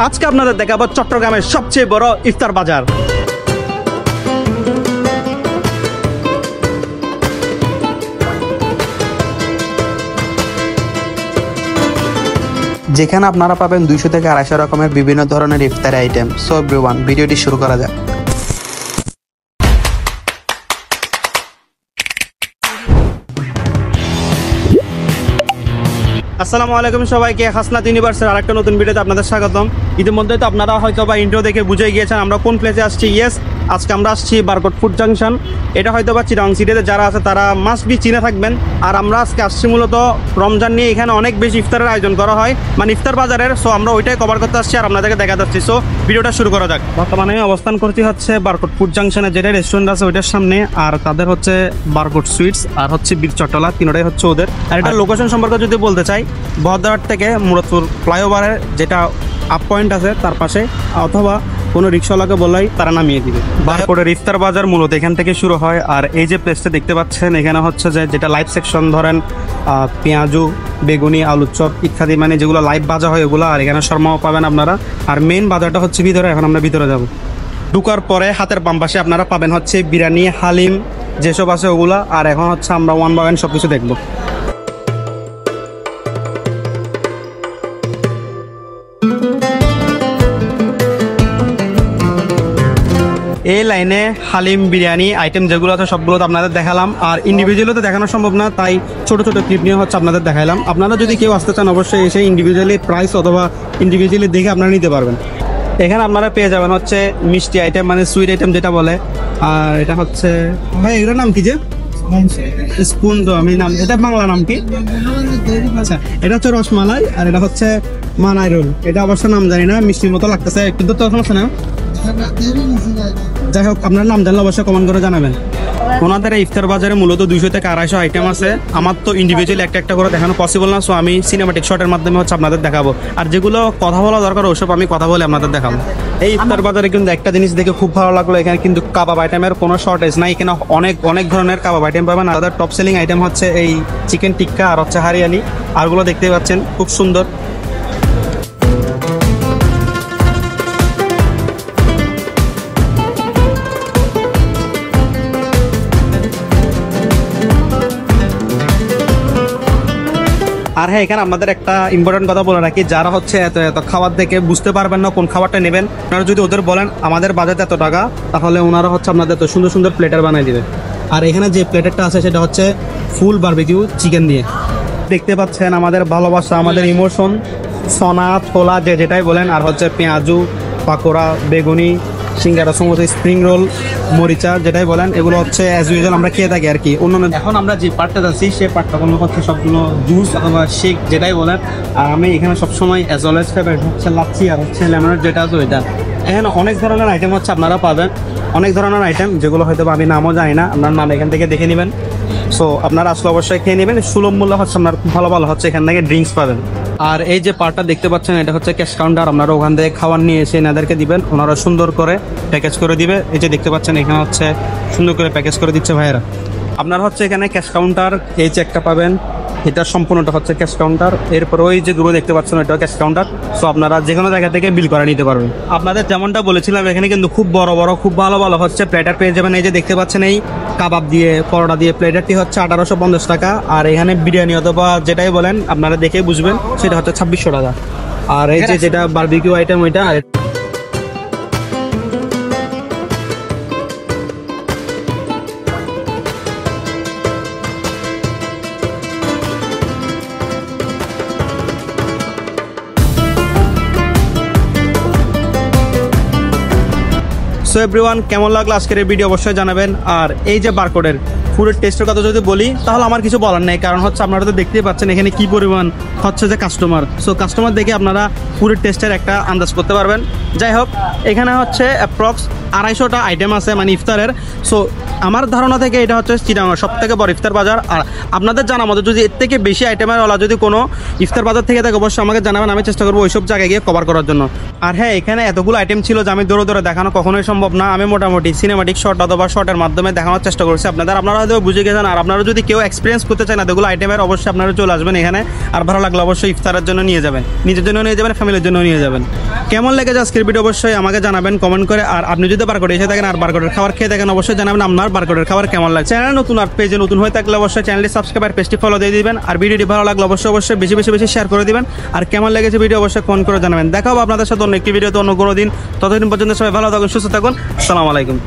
আজকে আপনাদের দেখাবো চট্টগ্রামের সবচেয়ে বড় ইফতার বাজার। যেখানে আপনারা পাবেন 200 থেকে 250 রকমের বিভিন্ন ধরনের ইফতারি আইটেম। সো এভরিওয়ান, ভিডিওটি শুরু করা যাক। আসসালামু আলাইকুম সবাইকে, হাসনাত ইউনিভার্সের আরেকটা নতুন ভিডিওতে আপনাদের স্বাগতম। ইতিমধ্যে তো আপনারা হয়তো বা ইন্ট্রো দেখে বুঝে গিয়েছেন আমরা কোন প্লেসে আসছি। ইয়েস, আজকে আমরা আসছি বারকোট ফুড জাংশন। এটা হয়তো বা চিটাং সিটিতে যারা আছে তারা মাস্ট বি চিনে থাকবেন। আর আমরা আজকে আসছি মূলত রমজান নিয়ে। এখানে অনেক বেশি ইফতারের আয়োজন করা হয়, মানে ইফতার বাজারের। সো আমরা ওইটাই কভার করতে আসছি আর আপনাদেরকে দেখা যাচ্ছি। সো ভিডিওটা শুরু করা যাক। বর্তমানে আমি অবস্থান করছি হচ্ছে বারকোট ফুড জাংশনে, যেটা রেস্টুরেন্ট আছে ওইটার সামনে। আর তাদের হচ্ছে বারকোট সুইটস আর হচ্ছে বীর চট্টলা, তিনটাই হচ্ছে ওদের। আর এটা লোকেশন সম্পর্কে যদি বলতে চাই, বহদ্দারহাট থেকে মুরাদপুর ফ্লাইওভারের যেটা আপ পয়েন্ট আছে তার পাশে, অথবা কোনো রিক্সাওয়ালাকে বললেই তারা নামিয়ে দিবে। বারকোটের ইফতার বাজার মূলত এখান থেকে শুরু হয়। আর এই যে প্লেসটা দেখতে পাচ্ছেন, এখানে হচ্ছে যেটা লাইভ সেকশন, ধরেন পেঁয়াজু, বেগুনি, আলুর চপ ইত্যাদি, মানে যেগুলো লাইভ ভাজা হয় ওগুলো। আর এখানে শর্মাও পাবেন আপনারা। আর মেইন বাজারটা হচ্ছে ভিতরে। এখন আমরা ভিতরে যাব। ঢুকার পরে হাতের বাম পাশে আপনারা পাবেন হচ্ছে বিরিয়ানি, হালিম যেসব আছে ওগুলা। আর এখন হচ্ছে আমরা ওয়ান বাই ওয়ান সব কিছু দেখবো। এই লাইনে হালিম, বিরিয়ানি আইটেম যেগুলো আছে সবগুলো তো আপনাদের দেখালাম। আর ইন্ডিভিজুয়ালি তো দেখানো সম্ভব না, তাই ছোট ছোট ক্লিপ নিয়ে হচ্ছে আপনাদের দেখালাম। আপনারা যদি কেউ আসতে চান অবশ্যই এসে ইন্ডিভিজুয়ালি প্রাইস অথবা ইন্ডিভিজুয়ালি দেখে আপনারা নিতে পারবেন। এখানে আপনারা পেয়ে যাবেন হচ্ছে মিষ্টি আইটেম, মানে সুইট আইটেম যেটা বলে। আর এটা হচ্ছে ভাই, এগুলোর নাম কি? যে স্পুন, তো আমি নাম, এটা বাংলা নাম কি? আচ্ছা, এটা হচ্ছে রসমালাই। আর এটা হচ্ছে মালাই রোল। এটা অবশ্য নাম জানি না, মিষ্টির মতো লাগতেছে কিন্তু, তো সমস্যা না। যাই হোক, আপনার নাম জানলে অবশ্যই কমেন্ট করে জানাবেন। ওনাদের ইফতার বাজারে মূলত 200 থেকে 250 আইটেম আছে। আমার তো ইন্ডিভিজুয়ালি একটা একটা করে দেখানো পসিবল না, সো আমি সিনেমাটিক শটের মাধ্যমে হচ্ছে আপনাদের দেখাবো। আর যেগুলো কথা বলা দরকার ওসব আমি কথা বলে আপনাদের দেখাবো। এই ইফতার বাজারে কিন্তু একটা জিনিস দেখে খুব ভালো লাগলো, এখানে কিন্তু কাবাব আইটেমের কোনো শর্টেজ নাই। এখানে অনেক অনেক ধরনের কাবাব আইটেম পাবেন। আর তাদের টপ সেলিং আইটেম হচ্ছে এই চিকেন টিক্কা আর হচ্ছে হারিয়ালি। আরগুলো দেখতে পাচ্ছেন খুব সুন্দর। আর হ্যাঁ, এখানে আমাদের একটা ইম্পর্টেন্ট কথা বলে রাখি, যারা হচ্ছে এত এত খাবার দেখে বুঝতে পারবেন না কোন খাবারটা নেবেন, আপনারা যদি ওদের বলেন আমাদের বাজেট এত টাকা, তাহলে ওনারা হচ্ছে আপনাদের এত সুন্দর সুন্দর প্লেটার বানিয়ে দিবে। আর এখানে যে প্লেটারটা আছে সেটা হচ্ছে ফুল বারবিকিউ চিকেন দিয়ে। দেখতে পাচ্ছেন আমাদের ভালোবাসা, আমাদের ইমোশন, সোনা ছোলা যেটাই বলেন। আর হচ্ছে পেঁয়াজু, পাকোড়া, বেগুনি, সিঙ্গারা, সমোসা, স্প্রিং রোল, মরিচা যেটাই বলেন, এগুলো হচ্ছে অ্যাজ ইউজুয়াল আমরা খেয়ে থাকি আর কি। অন্যান্য এখন আমরা যে পার্টটা যাচ্ছি সেই পার্টটা কোনো হচ্ছে সবগুলো জুস অথবা শেক যেটাই বলেন। আর আমি এখানে সবসময় অ্যাজ অলওয়েজ ফেভারিট হচ্ছে লাচ্ছি আর হচ্ছে লেমনের যেটা আছে ওইটা। এখানে অনেক ধরনের আইটেম হচ্ছে আপনারা পাবেন, অনেক ধরনের আইটেম যেগুলো হয়তো আমি নামও জানি না। আপনার নাম এখান থেকে দেখে নেবেন। সো আপনারা আসলে অবশ্যই খেয়ে নেবেন। সুলভ মূল্য হচ্ছে আপনার খুব ভালো ভালো হচ্ছে এখান থেকে ড্রিঙ্কস পাবেন। আর এই যে পার্টটা দেখতে পাচ্ছেন, এটা হচ্ছে ক্যাশ কাউন্টার। আপনারা ওখান থেকে খাবার নিয়ে এসে এনাদেরকে দিবেন, ওনারা সুন্দর করে প্যাকেজ করে দিবে। এই যে দেখতে পাচ্ছেন এখানে হচ্ছে সুন্দর করে প্যাকেজ করে দিচ্ছে ভাইয়েরা। আপনারা হচ্ছে এখানে ক্যাশ কাউন্টার, এই চেকটা পাবেন, এটা সম্পূর্ণটা হচ্ছে ক্যাশ কাউন্টার। এরপর ওই যে দূরে দেখতে পাচ্ছেন ওইটাও ক্যাশ কাউন্টার। সো আপনারা যে কোনো জায়গা থেকে বিল করে নিতে পারবেন। আপনাদের যেমনটা বলেছিলাম, এখানে কিন্তু খুব বড় বড় খুব ভালো ভালো হচ্ছে প্লেটার পেয়ে যাবেন। এই যে দেখতে পাচ্ছেন এই কাবাব দিয়ে, পরোটা দিয়ে প্লেটারটি হচ্ছে 1850 টাকা। আর এখানে বিরিয়ানি অথবা যেটাই বলেন আপনারা দেখে বুঝবেন সেটা হচ্ছে 2600 টাকা। আর এই যে যেটা বারবিকিউ আইটেম ওইটা। সো এভরিওয়ান, কেমন লাগলো আজকের এই ভিডিও অবশ্যই জানাবেন। আর এই যে বারকোডের ফুডের টেস্টের কথা যদি বলি, তাহলে আমার কিছু বলার নেই, কারণ হচ্ছে আপনারা তো দেখতেই পাচ্ছেন এখানে কি পরিমাণ হচ্ছে যে কাস্টমার। সো কাস্টমার দেখে আপনারা ফুডের টেস্টের একটা আন্দাজ করতে পারবেন। যাই হোক, এখানে হচ্ছে অ্যাপ্রক্স 250টা আইটেম আছে মানে ইফতারের। সো আমার ধারণা থেকে এটা হচ্ছে চিটাগাং সব থেকে বড় ইফতার বাজার। আর আপনাদের জানা মতো যদি এর থেকে বেশি আইটেমের ওলা যদি কোনো ইফতার বাজার থেকে থাকে অবশ্যই আমাকে জানাবেন, আমি চেষ্টা করবো ওইসব জায়গায় গিয়ে কভার করার জন্য। আর হ্যাঁ, এখানে এতগুলো আইটেম ছিল যে আমি দৌড়ে দৌড়ে দেখানো কখনোই সম্ভব না। আমি মোটামুটি সিনেমাটিক শর্ট অথবা শর্টের মাধ্যমে দেখানোর চেষ্টা করছি আপনারা হয়তো বুঝে গেছেন। আর আপনারা যদি কেউ এক্সপিরিয়েন্স করতে চান এতগুলো আইটেমের, অবশ্যই আপনারা চলে আসবেন এখানে। আর ভালো লাগলে অবশ্যই ইফতারের জন্য নিয়ে যাবেন, নিজের জন্য নিয়ে যাবেন, ফ্যামিলির জন্য নিয়ে যাবেন। কেমন লেগেছে আজকের ভিডিও অবশ্যই আমাকে জানাবেন কমেন্ট করে। আর আপনি যদি বারকোডে এসে থাকেন আর বারকোডের খাবার খেয়ে থাকেন অবশ্যই জানাবেন আপনার বারকোডের খাবার কেমন লাগে। চ্যানেল নতুন আর পেজে নতুন হয়ে থাকলে অবশ্যই চ্যানেলটি সাবস্ক্রাইব আর পেজটি ফলো দিয়ে দিবেন। আর ভিডিওটি ভালো লাগলে অবশ্যই বেশি শেয়ার করে দিবেন। আর কেমন লেগেছে ভিডিও অবশ্যই কমেন্ট করে জানাবেন। দেখা হবে আপনাদের সাথে অন্য একটি ভিডিওতে অন্য কোনো দিন। ততদিন পর্যন্ত সবাই ভালো থাকুন, সুস্থ থাকুন। আসসালামু আলাইকুম।